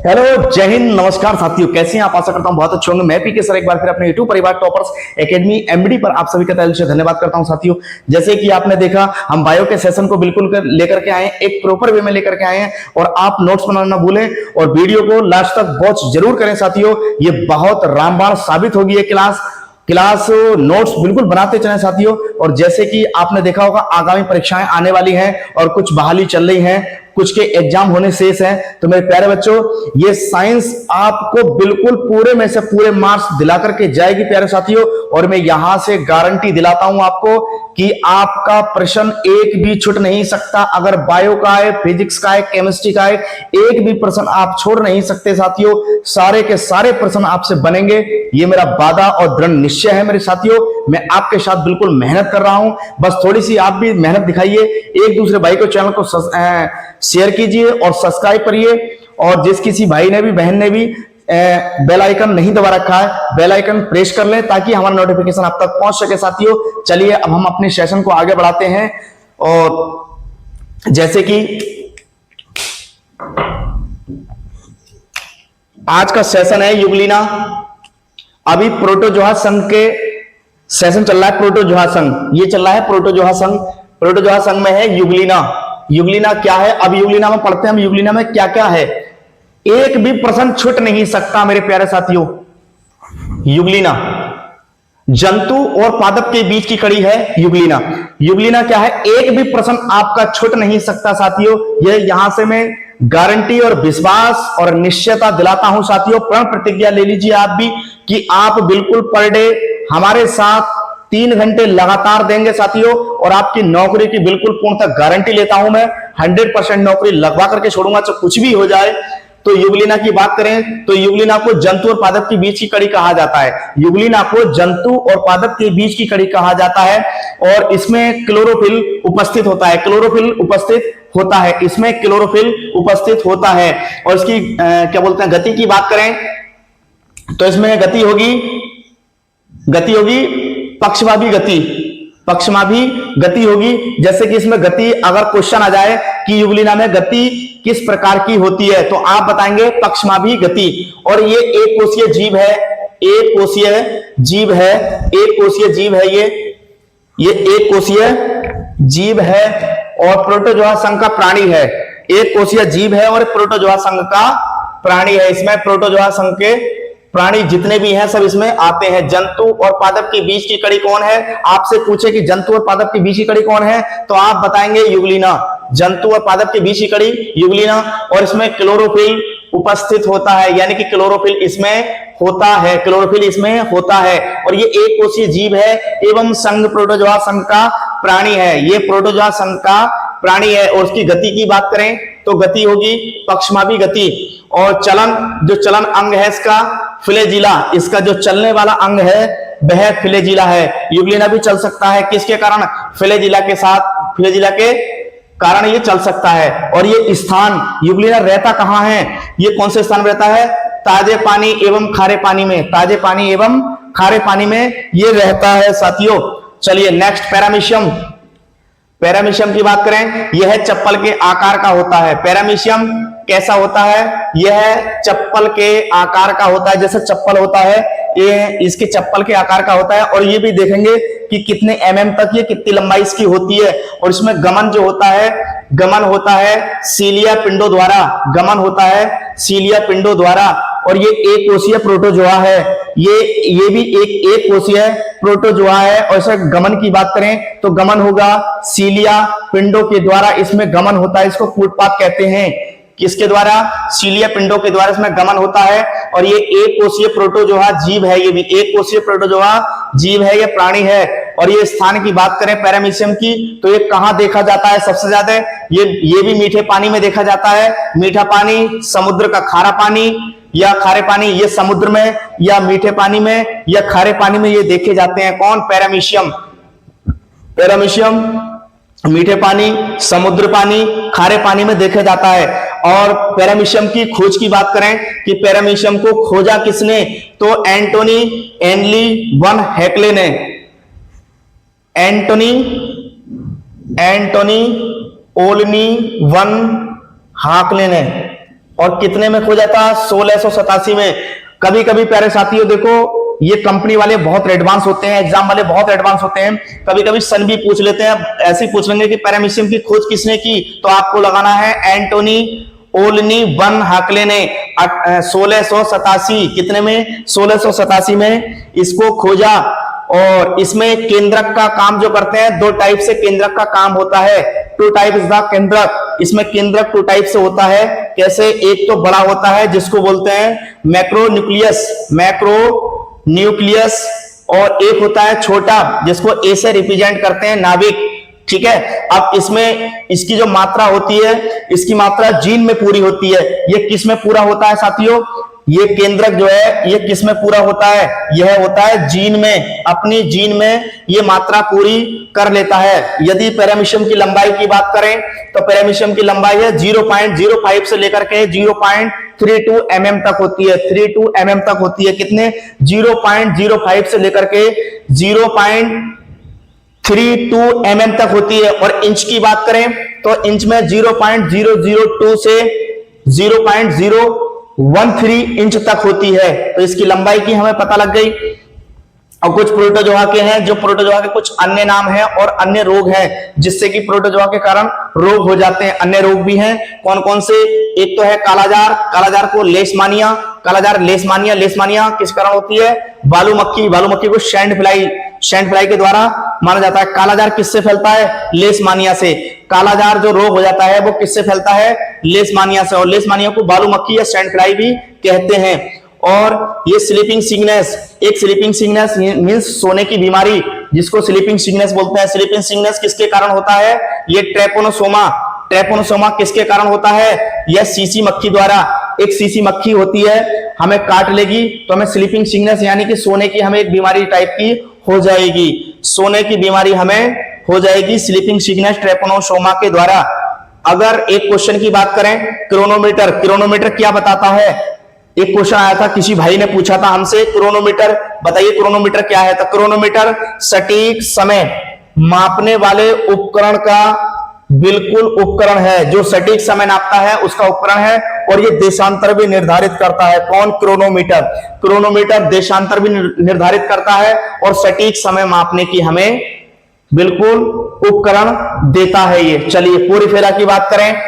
Hello, जय हिंद, नमस्कार साथियों। कैसे हैं आप? आशा करता हूं बहुत अच्छे होंगे। मैं पीके सर एक बार फिर अपने यूट्यूब परिवार टॉपर्स एकेडमी एमडी पर आप सभी का तहे दिल से धन्यवाद करता हूं साथियों। जैसे कि आपने देखा, हम बायो के सेशन को बिल्कुल लेकर के आए हैं, एक प्रॉपर वे में लेकर के आए हैं। और आप नोट्स बनाना भूलें और वीडियो को लास्ट तक वॉच जरूर करें साथियों। ये बहुत रामबाण साबित होगी ये क्लास नोट्स बिल्कुल बनाते चलें साथियों। और जैसे कि आपने देखा होगा, आगामी परीक्षाएं आने वाली हैं और कुछ बहाली चल रही हैं, कुछ के एग्जाम होने शेष हैं। तो मेरे प्यारे बच्चों, ये साइंस आपको बिल्कुल पूरे में से पूरे मार्क्स दिला करके जाएगी प्यारे साथियों। और मैं यहां से गारंटी दिलाता हूं आपको कि आपका प्रश्न एक भी छूट नहीं सकता। अगर बायो का है, फिजिक्स का है, केमिस्ट्री का है, एक भी प्रश्न आप छोड़ नहीं सकते साथियों। सारे के सारे प्रश्न आपसे बनेंगे, ये मेरा वादा और दृढ़ निश्चय है मेरे साथियों। मैं आपके साथ बिल्कुल मेहनत कर रहा हूं, बस थोड़ी सी आप भी मेहनत दिखाइए। एक दूसरे भाई को चैनल को शेयर कीजिए और सब्सक्राइब करिए। और जिस किसी भाई ने भी, बहन ने भी बेल आइकन नहीं दबा रखा है, बेल आइकन प्रेस कर लें ताकि हमारा नोटिफिकेशन आप तक पहुंच सके साथियों। चलिए अब हम अपने सेशन को आगे बढ़ाते हैं। और जैसे कि आज का सेशन है युगलिना। अभी प्रोटोजोआ संघ के सेशन चल रहा है। प्रोटोजोआ संघ ये चल रहा है। प्रोटोजोआ संघ में है युगलिना। युगलिना क्या है? अब युगलिना में पढ़ते हैं हम, युगलिना में क्या क्या है। एक भी प्रश्न छूट नहीं सकता मेरे प्यारे साथियों। युगलिना जंतु और पादप के बीच की कड़ी है युगलिना। युगलिना क्या है? एक भी प्रश्न आपका छूट नहीं सकता साथियों। ये यहां से मैं गारंटी और विश्वास और निश्चयता दिलाता हूं साथियों। प्रण प्रतिज्ञा ले लीजिए आप भी कि आप बिल्कुल पर डे हमारे साथ 3 घंटे लगातार देंगे साथियों। और आपकी नौकरी की बिल्कुल पूर्णतः गारंटी लेता हूं मैं। 100% नौकरी लगवा करके छोड़ूंगा, चाहे कुछ भी हो जाए। तो युगलिना की बात करें तो युगलिना को जंतु और पादप के बीच की कड़ी कहा जाता है। युगलिना को जंतु और पादप के बीच की कड़ी कहा जाता है। और इसमें क्लोरोफिल उपस्थित होता है। इसमें क्लोरोफिल उपस्थित होता है। और इसकी क्या बोलते हैं, गति की बात करें तो इसमें गति होगी पक्षमाभी गति होगी। जैसे कि इसमें गति, अगर क्वेश्चन आ जाए कि युगलिना में गति किस प्रकार की होती है, तो आप बताएंगे पक्षमाभी गति। और ये एक कोषीय जीव है। ये एक कोषीय जीव है और प्रोटोजोआ संघ का प्राणी है। एक कोषीय जीव है और प्रोटोजोआ संघ का प्राणी है। इसमें प्रोटोजोआ संघ के प्राणी जितने भी हैं सब इसमें आते हैं। जंतु और पादप के बीच की कड़ी कौन है? आपसे पूछे कि जंतु और पादप के बीच की कड़ी कौन है, तो आप बताएंगे युगलिना। जंतु और पादप के बीच की कड़ी युगलिना। और इसमें क्लोरोफिल उपस्थित होता है, यानी कि क्लोरोफिल इसमें होता है। और ये एक कोषीय जीव है एवं संघ प्रोटोजोआ संघ का प्राणी है। ये प्रोटोजोआ संघ का प्राणी है। और उसकी गति की बात करें तो गति होगी पक्षमाभी गति। और जो चलन अंग है इसका फ्लैजिला, इसका जो चलने वाला अंग है वह फ्लैजिला है। युगलिना भी चल सकता है, किसके कारण? फ्लैजिला के कारण ये चल सकता है। और ये स्थान युगलिना रहता कहां है? ये कौन से स्थान में रहता है? ताजे पानी एवं खारे पानी में ये रहता है साथियों। चलिए नेक्स्ट, पैरामीशियम की बात करें। यह चप्पल के आकार का होता है। पैरामीशियम कैसा होता है? यह चप्पल के आकार का होता है। जैसे चप्पल होता है, ये इसके चप्पल के आकार का होता है। और ये भी देखेंगे कि कितने mm तक, ये कितनी लंबाई इसकी होती है। और इसमें गमन होता है सीलिया पिंडों द्वारा। और ये एक कोषीय प्रोटोजोआ है। ये भी एक कोषीय प्रोटोजोआ है। और इसे गमन की बात करें तो गमन होगा सीलिया पिंडों के द्वारा। इसमें गमन होता है, इसको कूटपात कहते हैं। किसके द्वारा? सीलिया पिंडों के द्वारा इसमें गमन होता है। और ये एक कोषीय प्रोटोजोआ जीव है। ये भी एक कोषीय प्रोटोजोआ जीव है, ये प्राणी है। और ये स्थान की बात करें पैरामीशियम की तो ये कहां देखा जाता है सबसे ज्यादा? ये भी मीठे पानी में देखा जाता है। मीठा पानी, समुद्र का खारा पानी या खारे पानी, ये समुद्र में या मीठे पानी में या खारे पानी में ये देखे जाते हैं। कौन? पैरामीशियम मीठे पानी, समुद्र पानी, खारे पानी में देखा जाता है। और पैरामीशियम की खोज की बात करें कि पैरामीशियम को खोजा किसने, तो एंटोनी वन हैक्ले ने। एंटोनी ओलनी वन हाकले ने और कितने में खो जाता? 1687 में। कभी कभी प्यारे साथियों देखो, ये कंपनी वाले बहुत एडवांस होते हैं, एग्जाम वाले बहुत एडवांस होते हैं, कभी कभी सन भी पूछ लेते हैं। ऐसे ही पूछ लेंगे कि पैरामीशियम की खोज किसने की, तो आपको लगाना है एंटोनी ओलनी वन हाकले ने 1687, कितने में? 1687 में इसको खोजा। और इसमें केंद्रक का काम जो करते हैं, दो टाइप से केंद्रक का काम होता है। टू टाइप इज द केंद्रक। इसमें केंद्रक टू टाइप से होता है। कैसे? एक तो बड़ा होता है जिसको बोलते हैं मैक्रोन्यूक्लियस, मैक्रोन्यूक्लियस, और एक होता है छोटा जिसको ए से रिप्रेजेंट करते हैं नाभिक। ठीक है, अब इसमें इसकी जो मात्रा होती है, इसकी मात्रा जीन में पूरी होती है। ये किस में पूरा होता है साथियों? ये केंद्रक जो है ये किस में पूरा होता है? यह होता है जीन में, अपनी जीन में ये मात्रा पूरी कर लेता है। यदि पैरामीशियम की लंबाई की बात करें तो पैरामीशियम की लंबाई है 0.05 से लेकर के 0.32 mm तक होती है। 32 mm तक होती है। कितने? 0.05 से लेकर के 0.32 mm तक होती है। और इंच की बात करें तो इंच में 0.002 से 0.013 इंच तक होती है। तो इसकी लंबाई की हमें पता लग गई। और कुछ प्रोटोजोआ के हैं, जो प्रोटोजोआ के कुछ अन्य नाम हैं और अन्य रोग हैं जिससे कि प्रोटोजोआ के कारण रोग हो जाते हैं। अन्य रोग भी हैं। कौन कौन से? एक तो है कालाजार, कालाजार को लेशमानिया, कालाजार लेशमानिया। लेशमानिया किस कारण होती है? बालूमक्खी, बालूमक्खी को सैंड फ्लाई के द्वारा माना जाता है। कालाजार किससे फैलता है? लेशमानिया से। कालाजार जो रोग हो जाता है वो किससे फैलता है? लेशमानिया से। और लेशमानिया को बालूमक्खी या सैंड फ्लाई भी कहते हैं। और ये स्लीपिंग सिकनेस, एक स्लीपिंग सिकनेस मींस सोने की बीमारी, जिसको स्लीपिंग सिकनेस बोलते हैं। स्लीपिंग सिकनेस किसके कारण होता है? ये ट्रेपोनोसोमा, ट्रेपोनोसोमा किसके कारण होता है? यह सीसी मक्खी द्वारा। एक सीसी मक्खी होती है, हमें काट लेगी तो हमें स्लीपिंग सिकनेस यानी कि सोने की हमें एक बीमारी टाइप की हो जाएगी। सोने की बीमारी हमें हो जाएगी स्लीपिंग सिकनेस ट्रेपोनोसोमा के द्वारा। अगर एक क्वेश्चन की बात करें, क्रोनोमीटर, क्रोनोमीटर क्या बताता है? एक क्वेश्चन आया था, किसी भाई ने पूछा था हमसे, क्रोनोमीटर बताइए क्रोनोमीटर क्या है? तो क्रोनोमीटर सटीक समय मापने वाले उपकरण का बिल्कुल उपकरण है, जो सटीक समय नापता है उसका उपकरण है। और ये देशांतर भी निर्धारित करता है। कौन? क्रोनोमीटर। क्रोनोमीटर देशांतर भी निर्धारित करता है और सटीक समय मापने की हमें बिल्कुल उपकरण देता है ये। चलिए पोरीफेरा की बात करें,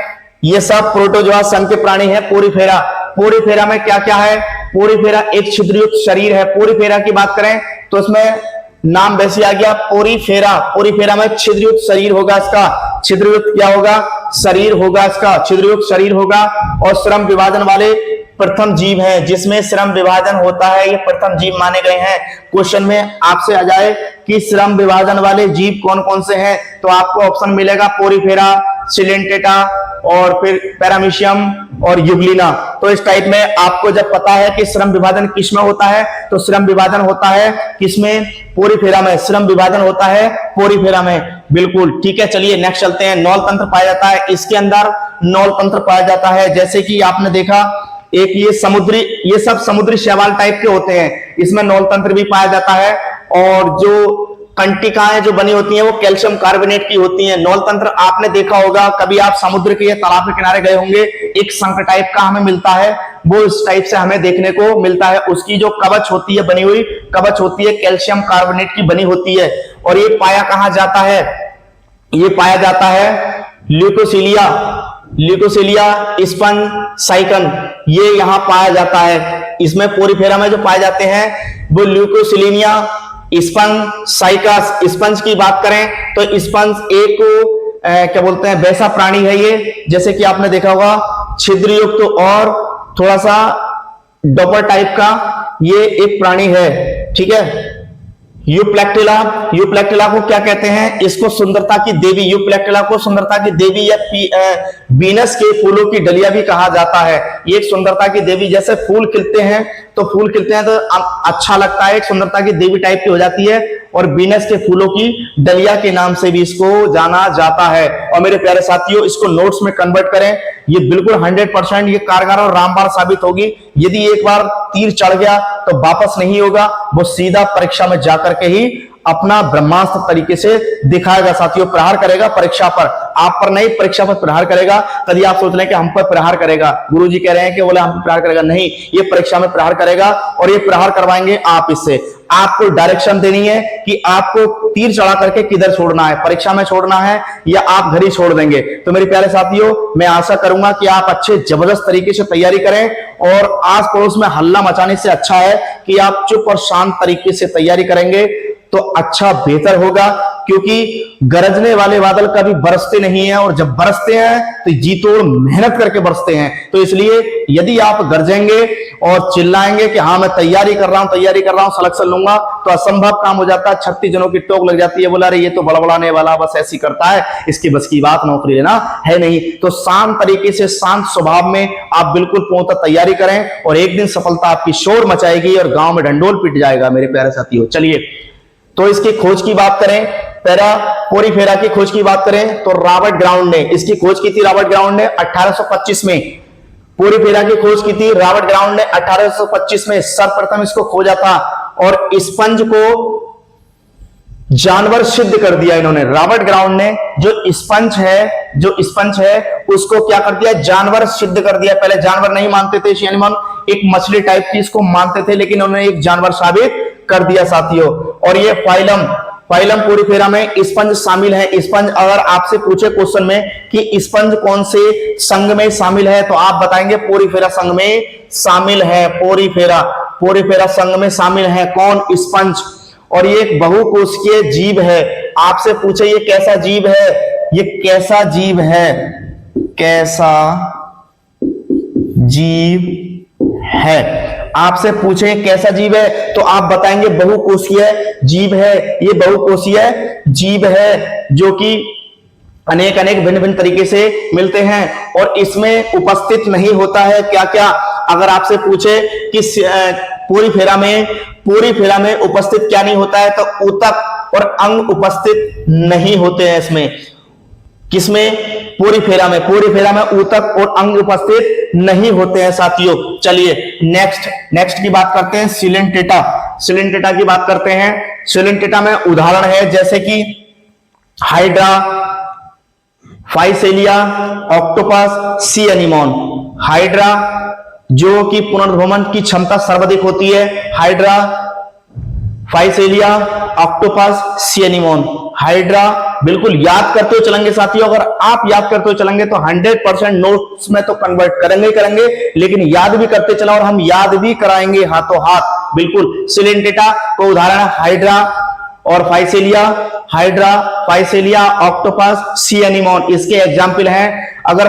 ये सब प्रोटोजोआ संघ के प्राणी है। पोरीफेरा, पोरीफेरा में क्या क्या है? पोरीफेरा एक छिद्रयुक्त शरीर है। पोरीफेरा की बात करें तो इसमें नाम वैसे आ गया पोरीफेरा। पोरीफेरा में छिद्रयुक्त शरीर होगा इसका। छिद्रयुक्त क्या होगा? शरीर होगा इसका, छिद्रयुक्त शरीर होगा। और श्रम विभाजन वाले प्रथम जीव है, जिसमें श्रम विभाजन होता है, ये प्रथम जीव माने गए हैं। क्वेश्चन में आपसे आ जाए कि श्रम विभाजन वाले जीव कौन कौन से हैं, तो आपको ऑप्शन मिलेगा पोरीफेरा, सिलेंटेटा और फिर पैरामीशियम और युगलिना। तो इस टाइप में आपको जब पता है कि श्रम विभाजन किसमें होता है, तो श्रम विभाजन होता है किसमें? पोरीफेरा में। श्रम विभाजन होता है पोरीफेरा में। बिल्कुल ठीक है। चलिए नेक्स्ट चलते हैं। नौल तंत्र पाया जाता है, इसके अंदर नौल तंत्र पाया जाता है। जैसे कि आपने देखा एक ये समुद्री, ये सब समुद्री शैवाल टाइप के होते हैं, इसमें नौल तंत्र भी पाया जाता है। और जो कंटिकाएं जो बनी होती हैं वो कैल्शियम कार्बोनेट की होती हैं। नौल तंत्र आपने देखा होगा, कभी आप समुद्र के तालाब के किनारे गए होंगे, एक शंख टाइप का हमें मिलता है, वो इस टाइप से हमें देखने को मिलता है। उसकी जो कवच होती है, बनी हुई कवच होती है, कैल्शियम कार्बोनेट की बनी होती है। और ये पाया कहां जाता है? ये पाया जाता है ल्यूकोसिलिया, ल्यूकोसिलिया स्पंज साइकन, ये यहां पाया जाता है। इसमें पोरीफेरा में जो पाए जाते हैं वो ल्यूकोसिलिनिया स्पंज साइकस। स्पंज की बात करें तो स्पंज एक क्या बोलते हैं, वैसा प्राणी है ये, जैसे कि आपने देखा होगा छिद्रयुक्त और थोड़ा सा डॉपर टाइप का ये एक प्राणी है। ठीक है। यूप्लेक्टिला, यूप्लेक्टिला को क्या कहते हैं? इसको सुंदरता की देवी, यूप्लेक्टिला को सुंदरता की देवी या वीनस के फूलों की डलिया भी कहा जाता है। ये एक सुंदरता की देवी, जैसे फूल खिलते हैं तो फूल खिलते हैं तो अच्छा लगता है, एक सुंदरता की देवी टाइप की हो जाती है। और वीनस के फूलों की डलिया के नाम से भी इसको जाना जाता है। और मेरे प्यारे साथियों, इसको नोट्स में कन्वर्ट करें, ये बिल्कुल 100% ये कारगर और रामबाण साबित होगी। यदि एक बार तीर चढ़ गया तो वापस नहीं होगा, वो सीधा परीक्षा में जाकर के ही अपना ब्रह्मास्त्र तरीके से दिखाएगा साथियों, प्रहार करेगा परीक्षा पर, आप पर नहीं परीक्षा पर प्रहार करेगा। कभी आप सोच रहे हैं कि हम पर प्रहार करेगा, गुरुजी कह रहे हैं कि बोले हम पर प्रहार करेगा, नहीं, ये परीक्षा में प्रहार करेगा और ये प्रहार करवाएंगे आप इससे। आपको डायरेक्शन देनी है कि आपको तीर चढ़ा करके किधर छोड़ना है, परीक्षा में छोड़ना है या आप घर ही छोड़ देंगे। तो मेरे प्यारे साथियों, मैं आशा करूंगा कि आप अच्छे जबरदस्त तरीके से तैयारी करें और आस पड़ोस में हल्ला मचाने से अच्छा है कि आप चुप और शांत तरीके से तैयारी करेंगे तो अच्छा बेहतर होगा, क्योंकि गरजने वाले बादल कभी बरसते नहीं हैं और जब बरसते हैं तो जी तोड़ मेहनत करके बरसते हैं। तो इसलिए यदि आप गरजेंगे और चिल्लाएंगे कि हाँ मैं तैयारी कर रहा हूं सिलेक्शन लूंगा, तो असंभव काम हो जाता है, 36 जनों की टोक लग जाती है, बोला अरे ये तो बड़बड़ाने वाला बस ऐसी करता है, इसकी बस की बात नौकरी लेना है नहीं। तो शांत तरीके से शांत स्वभाव में आप बिल्कुल पूर्णतः तैयारी करें और एक दिन सफलता आपकी शोर मचाएगी और गांव में डंडोल पिट जाएगा मेरे प्यारे साथियों। चलिए, तो इसकी खोज की बात करें, पोरी फेरा की खोज की बात करें तो रॉबर्ट ग्राउंड ने इसकी खोज की थी। रॉबर्ट ग्राउंड ने 1825 में पोरी फेरा की खोज की थी। रॉबर्ट ग्राउंड ने 1825 में सर्वप्रथम इसको खोजा था और स्पंज को जानवर सिद्ध कर दिया इन्होंने। रॉबर्ट ग्राउंड ने जो स्पंज है उसको क्या कर दिया, जानवर सिद्ध कर दिया। पहले जानवर नहीं मानते थे, एक मछली टाइप की इसको मानते थे, लेकिन उन्होंने एक जानवर साबित कर दिया साथियों। और ये फाइलम पोरीफेरा में स्पंज शामिल है। स्पंज अगर आपसे पूछे क्वेश्चन में कि स्पंज कौन से संघ में शामिल है तो आप बताएंगे पोरीफेरा संघ में शामिल है। पोरीफेरा संघ में शामिल है कौन, स्पंज। और ये एक बहुकोशिकीय जीव है। आपसे पूछे ये कैसा जीव है, ये कैसा जीव है, कैसा जीव है, आपसे पूछे कैसा जीव है तो आप बताएंगे बहुकोशीय जीव है। ये बहुकोशीय जीव है जो कि अनेक भिन्न भिन्न तरीके से मिलते हैं और इसमें उपस्थित नहीं होता है क्या क्या। अगर आपसे पूछे कि पूरी फेरा में उपस्थित क्या नहीं होता है तो ऊतक और अंग उपस्थित नहीं होते हैं इसमें। किसमें, पूरी फेरा में ऊतक और अंग उपस्थित नहीं होते हैं साथियों। चलिए नेक्स्ट की बात करते हैं, सिलेंटेटा की बात करते हैं। सिलेंटेटा में उदाहरण है जैसे कि हाइड्रा, फाइसेलिया, ऑक्टोपस, सी एनीमोन। हाइड्रा जो कि पुनर्भ्रमण की क्षमता सर्वाधिक होती है, हाइड्रा, फाइसेलिया, ऑक्टोपस, सी एनीमोन। हाइड्रा बिल्कुल याद करते हुए चलेंगे साथियों। अगर आप याद करते हुए चलेंगे तो 100% नोट्स में तो कन्वर्ट करेंगे, लेकिन याद भी करते चला और हम याद भी कराएंगे हाथों हाथ बिल्कुल। सिलेंटेटा को उदाहरण हाइड्रा और फाइसेलिया, ऑक्टोपस, सी एनीमोन इसके एग्जाम्पल हैं। अगर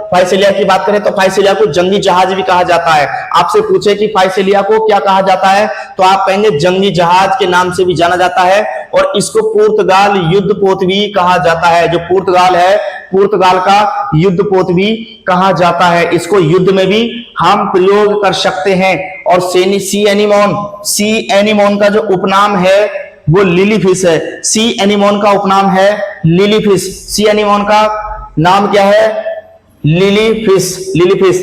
फाइसेलिया की बात करें तो फाइसेलिया को जंगी जहाज भी कहा जाता है। आपसे पूछे कि फाइसेलिया को क्या कहा जाता है तो आप कहेंगे जंगी जहाज के नाम से भी जाना जाता है और इसको पुर्तगाल युद्धपोत भी कहा जाता है। जो पुर्तगाल है, पुर्तगाल का युद्धपोत भी कहा जाता है। इसको युद्ध में भी हम प्रयोग कर सकते हैं। और सी एनीमोन का जो उपनाम है वो लिलीफिश है। सी एनीमोन का उपनाम है लिलीफिश। सी एनीमोन का नाम क्या है, लिलीफिश।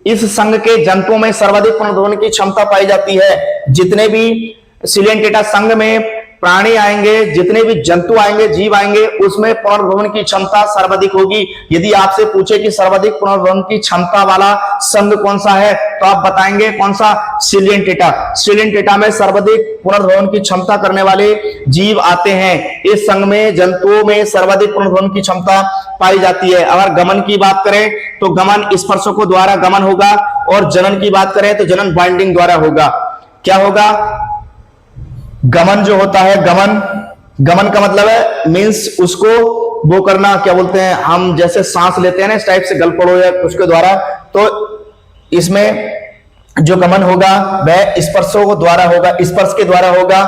इस संघ के जंतुओं में सर्वाधिक पुनर्भ्रमण की क्षमता पाई जाती है। जितने भी सिलेंटेटा संघ में प्राणी आएंगे, जितने भी जंतु आएंगे, जीव आएंगे, उसमें पुनर्भ्रमण की क्षमता सर्वाधिक होगी। यदि आपसे पूछे कि सर्वाधिक पुनर्भ्रमण की क्षमता वाला संघ कौन सा है तो आप बताएंगे कौन सा, सिलेंटेटा में सर्वाधिक पुनर्भ्रमण की क्षमता करने वाले जीव आते हैं। इस संघ में जंतुओं में सर्वाधिक पुनर्भ्रमण की क्षमता पाई जाती है। अगर गमन की बात करें तो गमन स्पर्शकों द्वारा गमन होगा और जनन की बात करें तो जनन बाइंडिंग द्वारा होगा। क्या होगा, गमन जो होता है, गमन का मतलब है मीन्स उसको वो करना, क्या बोलते हैं हम, जैसे सांस लेते हैं ना इस टाइप से गलपड़ो या उसके द्वारा, तो इसमें जो गमन होगा वह स्पर्शों के द्वारा होगा, स्पर्श के द्वारा होगा।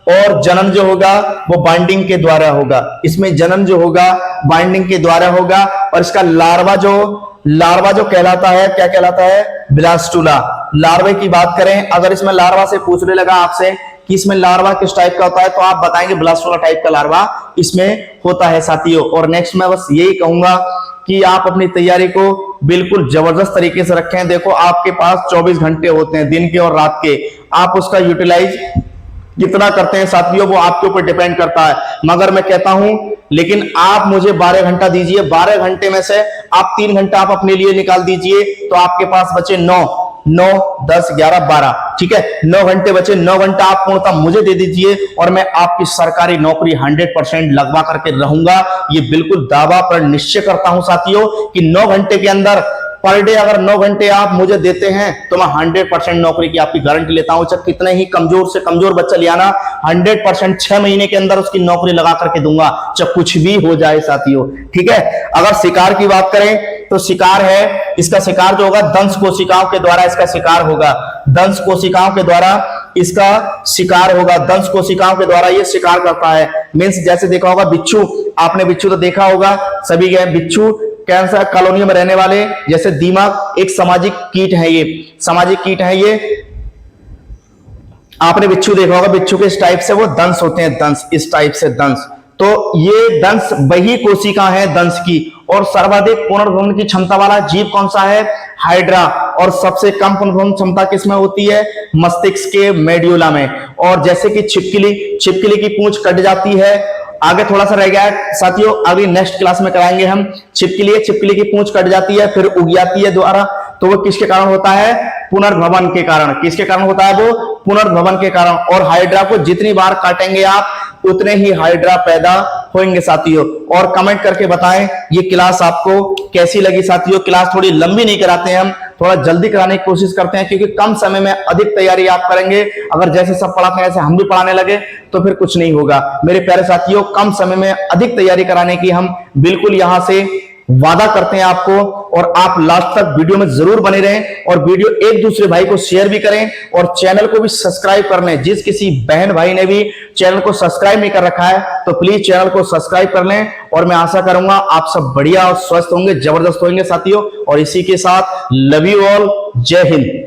और जनन जो होगा वो बाइंडिंग के द्वारा होगा। इसमें जनन जो होगा बाइंडिंग के द्वारा होगा। और इसका लार्वा जो कहलाता है, क्या कहलाता है, ब्लास्टुला। लार्वे की बात करें, अगर इसमें लार्वा से पूछने लगा आपसे कि इसमें लार्वा किस टाइप का होता है तो आप बताएंगे ब्लास्टुला टाइप का लार्वा इसमें होता है साथियों। और नेक्स्ट मैं बस यही कहूंगा कि आप अपनी तैयारी को बिल्कुल जबरदस्त तरीके से रखें। देखो आपके पास 24 घंटे होते हैं, दिन के और रात के, आप उसका यूटिलाइज कितना करते हैं साथियों वो आपके ऊपर डिपेंड करता है, मगर मैं कहता हूं लेकिन आप मुझे 12 घंटा दीजिए, 12 घंटे में से आप 3 घंटा आप अपने लिए निकाल दीजिए, तो आपके पास बचे 9, 9, 10, 11, 12, ठीक है, 9 घंटे बचे, 9 घंटा आप पूर्णतः मुझे दे दीजिए और मैं आपकी सरकारी नौकरी 100% लगवा करके रहूंगा। ये बिल्कुल दावा पर निश्चय करता हूं साथियों कि 9 घंटे के अंदर पर डे अगर 9 घंटे आप मुझे देते हैं तो मैं 100% नौकरी की आपकी गारंटी लेता हूं। चाहे कितने ही कमजोर से कमजोर बच्चा ले आना, 100% 6 महीने के अंदर उसकी नौकरी लगा करके दूंगा, चाहे कुछ भी हो जाए साथियों, ठीक है। अगर शिकार की बात करें तो शिकार है, इसका शिकार जो होगा दंश कोशिकाओं के द्वारा इसका शिकार होगा, दंश कोशिकाओं के द्वारा इसका शिकार होगा, दंश कोशिकाओं के द्वारा ये शिकार करता है। मीन्स जैसे देखा होगा बिच्छू, आपने बिच्छू तो देखा होगा, सभी गए बिच्छू कैंसर कॉलोनियों में रहने वाले, जैसे दीमक एक सामाजिक कीट है, ये सामाजिक कीट है, ये आपने बिच्छू देखा होगा, बिच्छू के इस टाइप से वो दंश होते हैं, दंश इस टाइप से दंश, तो ये दंश वही कोशिका है दंश की। और सर्वाधिक पुनर्भ्रमण की क्षमता वाला जीव कौन सा है? हाइड्रा। और सबसे कम पुनर्भ्रमण क्षमता किसमें होती है? मस्तिष्क के मेड्यूला में। और जैसे कि छिपकली, छिपकली की पूंछ कट जाती है, आगे थोड़ा सा रह गया है साथियों, अभी नेक्स्ट क्लास में कराएंगे हम। छिपकली की पूंछ कट जाती है फिर उग जाती है दोबारा, तो वो किसके कारण होता है? पुनर्भवन के कारण। किसके कारण होता है वो? पुनर्भवन के कारण। और हाइड्रा को जितनी बार काटेंगे आप उतने ही हाइड्रा पैदा होंगे साथियों। और कमेंट करके बताएं ये क्लास आपको कैसी लगी साथियों। क्लास थोड़ी लंबी नहीं कराते हैं हम, थोड़ा जल्दी कराने की कोशिश करते हैं, क्योंकि कम समय में अधिक तैयारी आप करेंगे। अगर जैसे सब पढ़ाते हैं ऐसे हम भी पढ़ाने लगे तो फिर कुछ नहीं होगा। मेरे प्यारे साथियों, कम समय में अधिक तैयारी कराने की हम बिल्कुल यहां से वादा करते हैं आपको। और आप लास्ट तक वीडियो में जरूर बने रहें और वीडियो एक दूसरे भाई को शेयर भी करें और चैनल को भी सब्सक्राइब कर लें। जिस किसी बहन भाई ने भी चैनल को सब्सक्राइब नहीं कर रखा है तो प्लीज चैनल को सब्सक्राइब कर लें। और मैं आशा करूंगा आप सब बढ़िया और स्वस्थ होंगे, जबरदस्त होंगे साथियों। और इसी के साथ लव यू ऑल, जय हिंद।